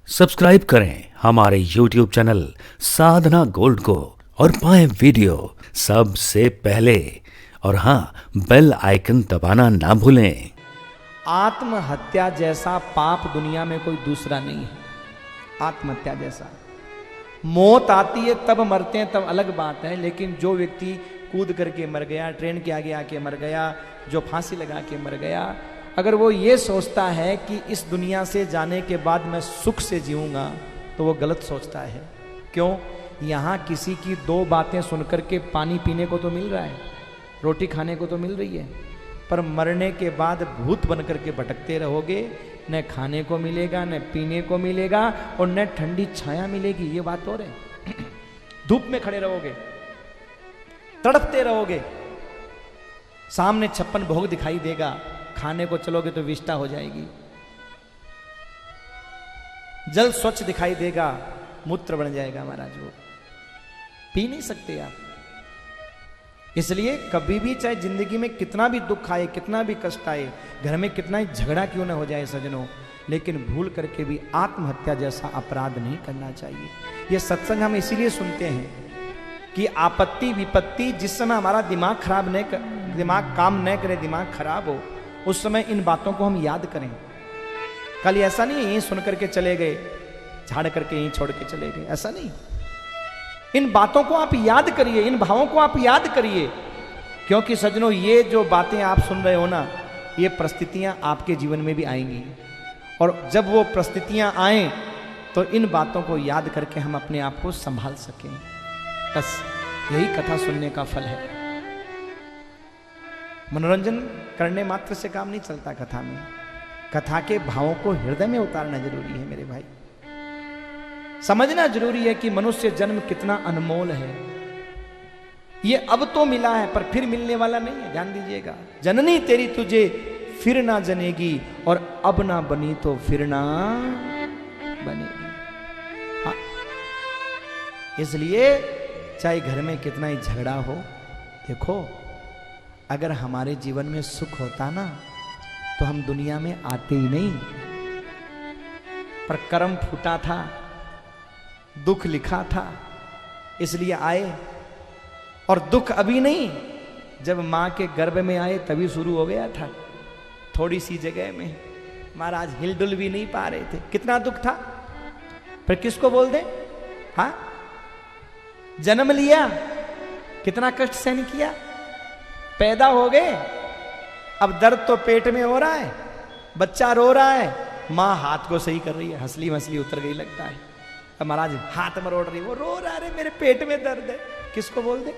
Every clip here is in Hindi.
सब्सक्राइब करें हमारे YouTube चैनल साधना गोल्ड को और पाएं वीडियो सबसे पहले। और हाँ, बेल आइकन दबाना ना भूलें। आत्महत्या जैसा पाप दुनिया में कोई दूसरा नहीं है। आत्महत्या जैसा, मौत आती है तब मरते हैं तब अलग बात है, लेकिन जो व्यक्ति कूद करके मर गया, ट्रेन के आगे आके मर गया, जो फांसी लगा के मर गया, अगर वो ये सोचता है कि इस दुनिया से जाने के बाद मैं सुख से जीऊंगा, तो वो गलत सोचता है। क्यों? यहाँ किसी की दो बातें सुनकर के पानी पीने को तो मिल रहा है, रोटी खाने को तो मिल रही है, पर मरने के बाद भूत बन करके भटकते रहोगे। न खाने को मिलेगा, न पीने को मिलेगा, और न ठंडी छाया मिलेगी। ये बात और है। धूप में खड़े रहोगे, तड़पते रहोगे, सामने 56 भोग दिखाई देगा, खाने को चलोगे तो विष्ठा हो जाएगी। जल स्वच्छ दिखाई देगा, मूत्र बन जाएगा महाराज, वो पी नहीं सकते आप। इसलिए कभी भी, चाहे जिंदगी में कितना भी दुख आए, कितना भी कष्ट आए, घर में कितना ही झगड़ा क्यों ना हो जाए सज्जनों, लेकिन भूल करके भी आत्महत्या जैसा अपराध नहीं करना चाहिए। यह सत्संग हम इसीलिए सुनते हैं कि आपत्ति विपत्ति जिस समय हमारा दिमाग खराब न, दिमाग काम न करे, दिमाग खराब हो, उस समय इन बातों को हम याद करें। कल ऐसा नहीं यहीं सुन करके चले गए, झाड़ करके यहीं छोड़ के चले गए, ऐसा नहीं। इन बातों को आप याद करिए, इन भावों को आप याद करिए, क्योंकि सज्जनों ये जो बातें आप सुन रहे हो ना, ये परिस्थितियां आपके जीवन में भी आएंगी, और जब वो परिस्थितियां आए तो इन बातों को याद करके हम अपने आप को संभाल सकें। बस यही कथा सुनने का फल है। मनोरंजन करने मात्र से काम नहीं चलता कथा में, कथा के भावों को हृदय में उतारना जरूरी है मेरे भाई। समझना जरूरी है कि मनुष्य जन्म कितना अनमोल है। ये अब तो मिला है पर फिर मिलने वाला नहीं है, ध्यान दीजिएगा। जननी तेरी तुझे फिर ना जनेगी, और अब ना बनी तो फिर ना बनेगी। हाँ, इसलिए चाहे घर में कितना ही झगड़ा हो, देखो अगर हमारे जीवन में सुख होता ना तो हम दुनिया में आते ही नहीं, पर कर्म फूटा था, दुख लिखा था, इसलिए आए। और दुख अभी नहीं, जब मां के गर्भ में आए तभी शुरू हो गया था। थोड़ी सी जगह में महाराज हिलडुल भी नहीं पा रहे थे, कितना दुख था। पर किसको बोल दे? हाँ, जन्म लिया, कितना कष्ट सहन किया, पैदा हो गए, अब दर्द तो पेट में हो रहा है, बच्चा रो रहा है, मां हाथ को सही कर रही है, हंसली मसली उतर गई लगता है। अब महाराज हाथ मरोड़ रही है, वो रो रहा है, मेरे पेट में दर्द है, किसको बोल दे?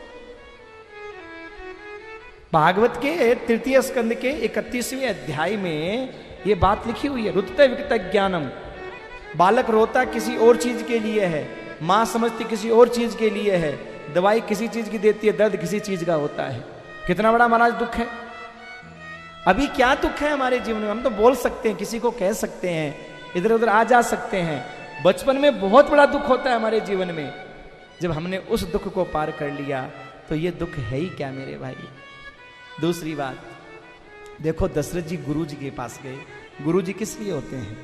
भागवत के तृतीय स्कंद के 31वें अध्याय में ये बात लिखी हुई है। रुतते विकट ज्ञानम, बालक रोता किसी और चीज के लिए है, मां समझती किसी और चीज के लिए है, दवाई किसी चीज की देती है, दर्द किसी चीज का होता है। कितना बड़ा महाराज दुख है। अभी क्या दुख है हमारे जीवन में, हम तो बोल सकते हैं, किसी को कह सकते हैं, इधर उधर आ जा सकते हैं। बचपन में बहुत बड़ा दुख होता है हमारे जीवन में, जब हमने उस दुख को पार कर लिया तो ये दुख है ही क्या मेरे भाई। दूसरी बात देखो, दशरथ जी गुरु जी के पास गए। गुरु जी किस लिए होते हैं?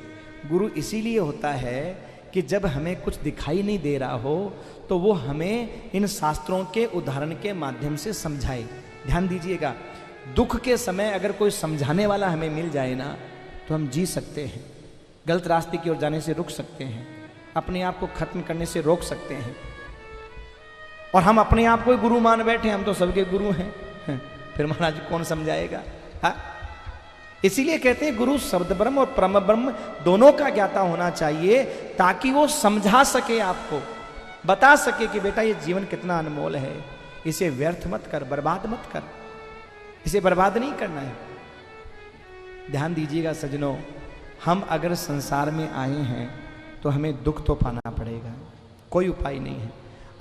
गुरु इसीलिए होता है कि जब हमें कुछ दिखाई नहीं दे रहा हो तो वो हमें इन शास्त्रों के उदाहरण के माध्यम से समझाए। ध्यान दीजिएगा, दुख के समय अगर कोई समझाने वाला हमें मिल जाए ना, तो हम जी सकते हैं, गलत रास्ते की ओर जाने से रुक सकते हैं, अपने आप को खत्म करने से रोक सकते हैं। और हम अपने आप को गुरु मान बैठे, हम तो सबके गुरु हैं, फिर महाराज कौन समझाएगा? हाँ, इसीलिए कहते हैं गुरु शब्द ब्रह्म और परम ब्रह्म दोनों का ज्ञाता होना चाहिए, ताकि वो समझा सके, आपको बता सके कि बेटा ये जीवन कितना अनमोल है, इसे व्यर्थ मत कर, बर्बाद मत कर, इसे बर्बाद नहीं करना है। ध्यान दीजिएगा सज्जनों, हम अगर संसार में आए हैं तो हमें दुख तो पाना पड़ेगा, कोई उपाय नहीं है।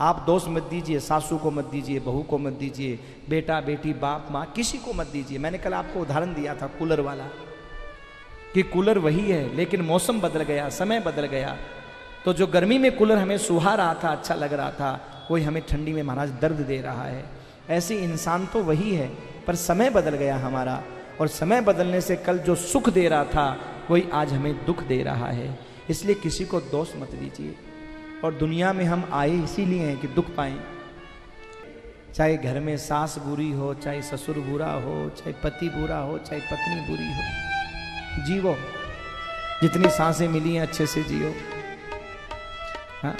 आप दोष मत दीजिए, सासू को मत दीजिए, बहू को मत दीजिए, बेटा बेटी बाप माँ किसी को मत दीजिए। मैंने कल आपको उदाहरण दिया था कूलर वाला, कि कूलर वही है लेकिन मौसम बदल गया, समय बदल गया, तो जो गर्मी में कूलर हमें सुहा रहा था, अच्छा लग रहा था, वही हमें ठंडी में महाराज दर्द दे रहा है। ऐसे इंसान तो वही है, पर समय बदल गया हमारा, और समय बदलने से कल जो सुख दे रहा था वही आज हमें दुख दे रहा है। इसलिए किसी को दोष मत दीजिए। और दुनिया में हम आए इसीलिए हैं कि दुख पाएं। चाहे घर में सास बुरी हो, चाहे ससुर बुरा हो, चाहे पति बुरा हो, चाहे पत्नी बुरी हो, जीवो। जितनी सांसें मिली हैं अच्छे से जियो। हाँ?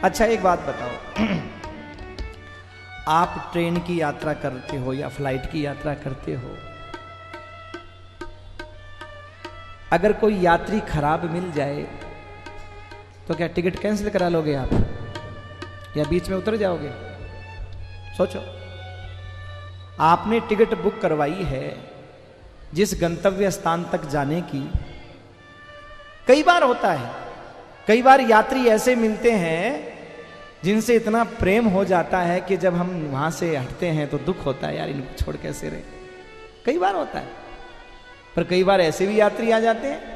अच्छा एक बात बताओ, आप ट्रेन की यात्रा करते हो या फ्लाइट की यात्रा करते हो, अगर कोई यात्री खराब मिल जाए तो क्या टिकट कैंसिल करा लोगे आप या बीच में उतर जाओगे? सोचो, आपने टिकट बुक करवाई है जिस गंतव्य स्थान तक जाने की। कई बार होता है, कई बार यात्री ऐसे मिलते हैं जिनसे इतना प्रेम हो जाता है कि जब हम वहां से हटते हैं तो दुख होता है, यार इनको छोड़ कैसे रहे। कई बार होता है। पर कई बार ऐसे भी यात्री आ जाते हैं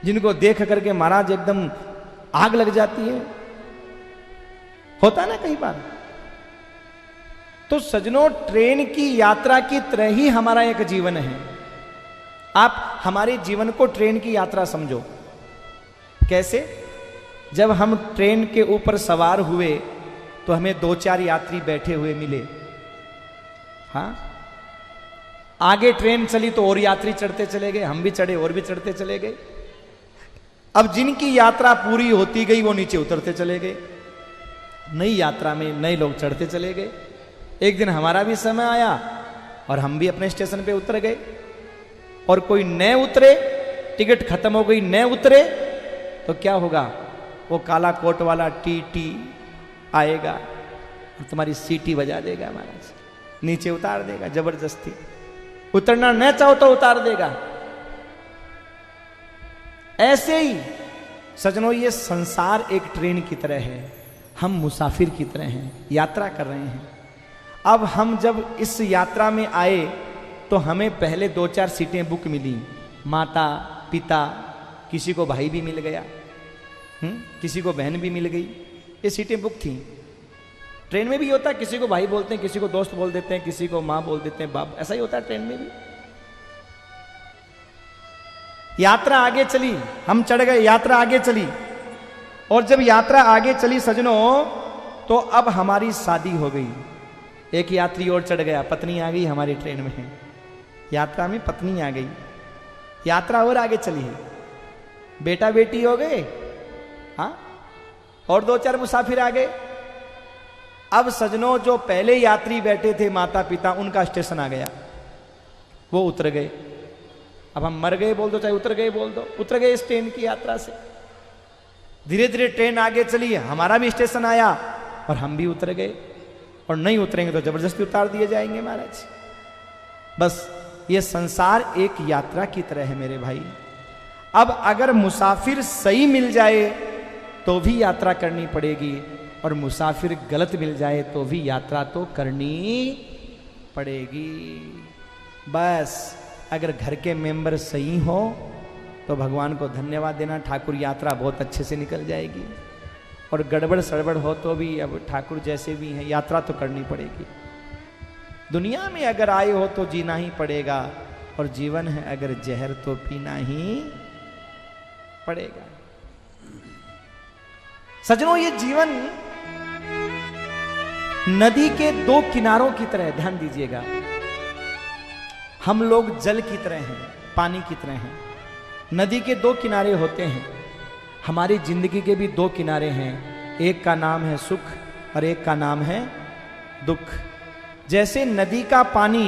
जिनको देख करके महाराज एकदम आग लग जाती है। होता ना कई बार। तो सजनों, ट्रेन की यात्रा की तरह ही हमारा एक जीवन है। आप हमारे जीवन को ट्रेन की यात्रा समझो। कैसे? जब हम ट्रेन के ऊपर सवार हुए तो हमें 2-4 यात्री बैठे हुए मिले। हाँ, आगे ट्रेन चली तो और यात्री चढ़ते चले गए, हम भी चढ़े और भी चढ़ते चले गए। अब जिनकी यात्रा पूरी होती गई वो नीचे उतरते चले गए। नई यात्रा में नए लोग चढ़ते चले गए। एक दिन हमारा भी समय आया और हम भी अपने स्टेशन पे उतर गए। और कोई नए उतरे, टिकट खत्म हो गई, नए उतरे तो क्या होगा? वो काला कोट वाला टीटी आएगा और तुम्हारी सीटी बजा देगा महाराज, नीचे उतार देगा जबरदस्ती। उतरना न चाहो तो उतार देगा। ऐसे ही सजनों, ये संसार एक ट्रेन की तरह है। हम मुसाफिर की तरह हैं, यात्रा कर रहे हैं। अब हम जब इस यात्रा में आए तो हमें पहले 2-4 सीटें बुक मिली। माता पिता, किसी को भाई भी मिल गया, किसी को बहन भी मिल गई। ये सीटें बुक थी। ट्रेन में भी होता है, किसी को भाई बोलते हैं, किसी को दोस्त बोल देते हैं, किसी को माँ बोल देते हैं, बाप। ऐसा ही होता है ट्रेन में भी। यात्रा आगे चली, हम चढ़ गए, यात्रा आगे चली। और जब यात्रा आगे चली सजनों, तो अब हमारी शादी हो गई। एक यात्री और चढ़ गया, पत्नी आ गई हमारी ट्रेन में है। यात्रा में पत्नी आ गई, यात्रा और आगे चली है, बेटा बेटी हो गए। हाँ, और 2-4 मुसाफिर आ गए। अब सजनों, जो पहले यात्री बैठे थे माता पिता, उनका स्टेशन आ गया, वो उतर गए। अब हम मर गए बोल दो, चाहे उतर गए बोल दो, उतर गए इस ट्रेन की यात्रा से। धीरे धीरे ट्रेन आगे चली, हमारा भी स्टेशन आया और हम भी उतर गए। और नहीं उतरेंगे तो जबरदस्ती उतार दिए जाएंगे महाराज। बस ये संसार एक यात्रा की तरह है मेरे भाई। अब अगर मुसाफिर सही मिल जाए तो भी यात्रा करनी पड़ेगी, और मुसाफिर गलत मिल जाए तो भी यात्रा तो करनी पड़ेगी। बस अगर घर के मेंबर सही हो तो भगवान को धन्यवाद देना, ठाकुर यात्रा बहुत अच्छे से निकल जाएगी। और गड़बड़ सड़बड़ हो तो भी, अब ठाकुर जैसे भी हैं, यात्रा तो करनी पड़ेगी। दुनिया में अगर आए हो तो जीना ही पड़ेगा, और जीवन है अगर जहर तो पीना ही पड़ेगा। सजनों, ये जीवन नदी के 2 किनारों की तरह, ध्यान दीजिएगा। हम लोग जल की तरह हैं, पानी की तरह हैं। नदी के 2 किनारे होते हैं। हमारी जिंदगी के भी 2 किनारे हैं, एक का नाम है सुख और एक का नाम है दुख। जैसे नदी का पानी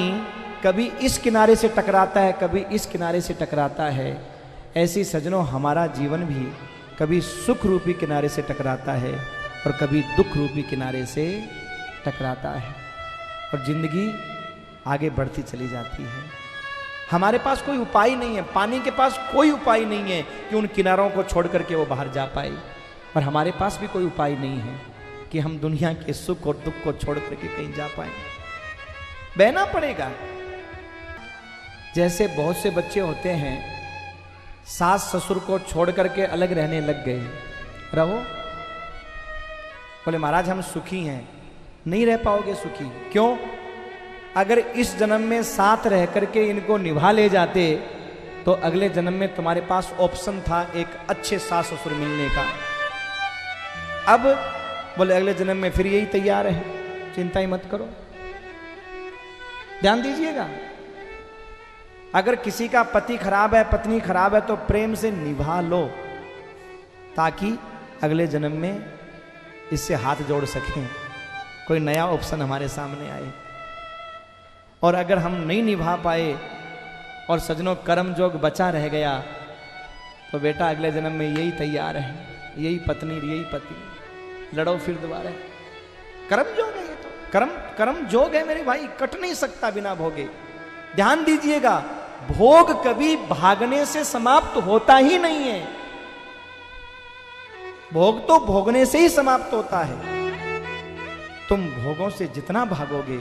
कभी इस किनारे से टकराता है, कभी इस किनारे से टकराता है, ऐसी सजनों हमारा जीवन भी कभी सुख रूपी किनारे से टकराता है और कभी दुख रूपी किनारे से टकराता है, और जिंदगी आगे बढ़ती चली जाती है। हमारे पास कोई उपाय नहीं है, पानी के पास कोई उपाय नहीं है कि उन किनारों को छोड़ करके वो बाहर जा पाए, और हमारे पास भी कोई उपाय नहीं है कि हम दुनिया के सुख और दुख को छोड़ करके कहीं जा पाए। बहना पड़ेगा। जैसे बहुत से बच्चे होते हैं, सास ससुर को छोड़ करके अलग रहने लग गए। रहो, बोले महाराज हम सुखी हैं। नहीं रह पाओगे सुखी। क्यों? अगर इस जन्म में साथ रह करके इनको निभा ले जाते तो अगले जन्म में तुम्हारे पास ऑप्शन था एक अच्छे सास ससुर मिलने का। अब बोले अगले जन्म में फिर यही तैयार है, चिंता ही मत करो। ध्यान दीजिएगा, अगर किसी का पति खराब है, पत्नी खराब है, तो प्रेम से निभा लो ताकि अगले जन्म में इससे हाथ जोड़ सकें, कोई नया ऑप्शन हमारे सामने आए। और अगर हम नहीं निभा पाए और सजनों कर्म जोग बचा रह गया, तो बेटा अगले जन्म में यही तैयार है, यही पत्नी यही पति, लड़ो फिर दोबारा। कर्म जोग है ये, तो कर्म जोग है मेरे भाई, कट नहीं सकता बिना भोगे। ध्यान दीजिएगा, भोग कभी भागने से समाप्त होता ही नहीं है, भोग तो भोगने से ही समाप्त होता है। तुम भोगों से जितना भागोगे,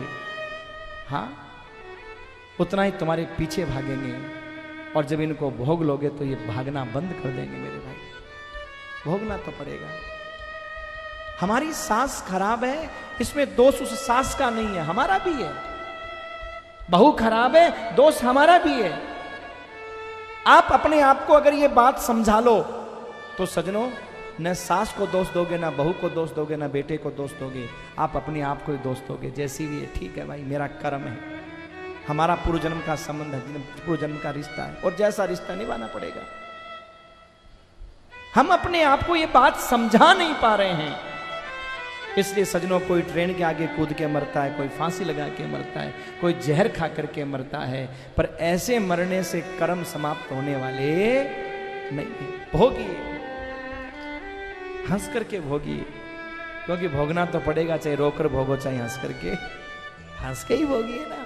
हाँ, उतना ही तुम्हारे पीछे भागेंगे, और जब इनको भोग लोगे तो ये भागना बंद कर देंगे मेरे भाई। भोगना तो पड़ेगा। हमारी सास खराब है, इसमें दोष उस सास का नहीं है, हमारा भी है। बहू खराब है, दोष हमारा भी है। आप अपने आप को अगर ये बात समझा लो तो सजनों, न सास को दोष दोगे, ना बहू को दोष दोगे, ना बेटे को दोष दोगे, आप अपने आप को ही दोष दोगे। जैसी भी है, ठीक है भाई, मेरा कर्म है, हमारा पूर्व जन्म का संबंध है, पूर्व जन्म का रिश्ता है, और जैसा रिश्ता निभाना पड़ेगा। हम अपने आप को ये बात समझा नहीं पा रहे हैं, इसलिए सजनों, कोई ट्रेन के आगे कूद के मरता है, कोई फांसी लगा के मरता है, कोई जहर खा करके मरता है, पर ऐसे मरने से कर्म समाप्त होने वाले नहीं है। भोगिए, हंस करके भोगिए, क्योंकि भोगना तो पड़ेगा, चाहे रोकर भोगो चाहे हंस करके, हंस के ही भोगिए ना।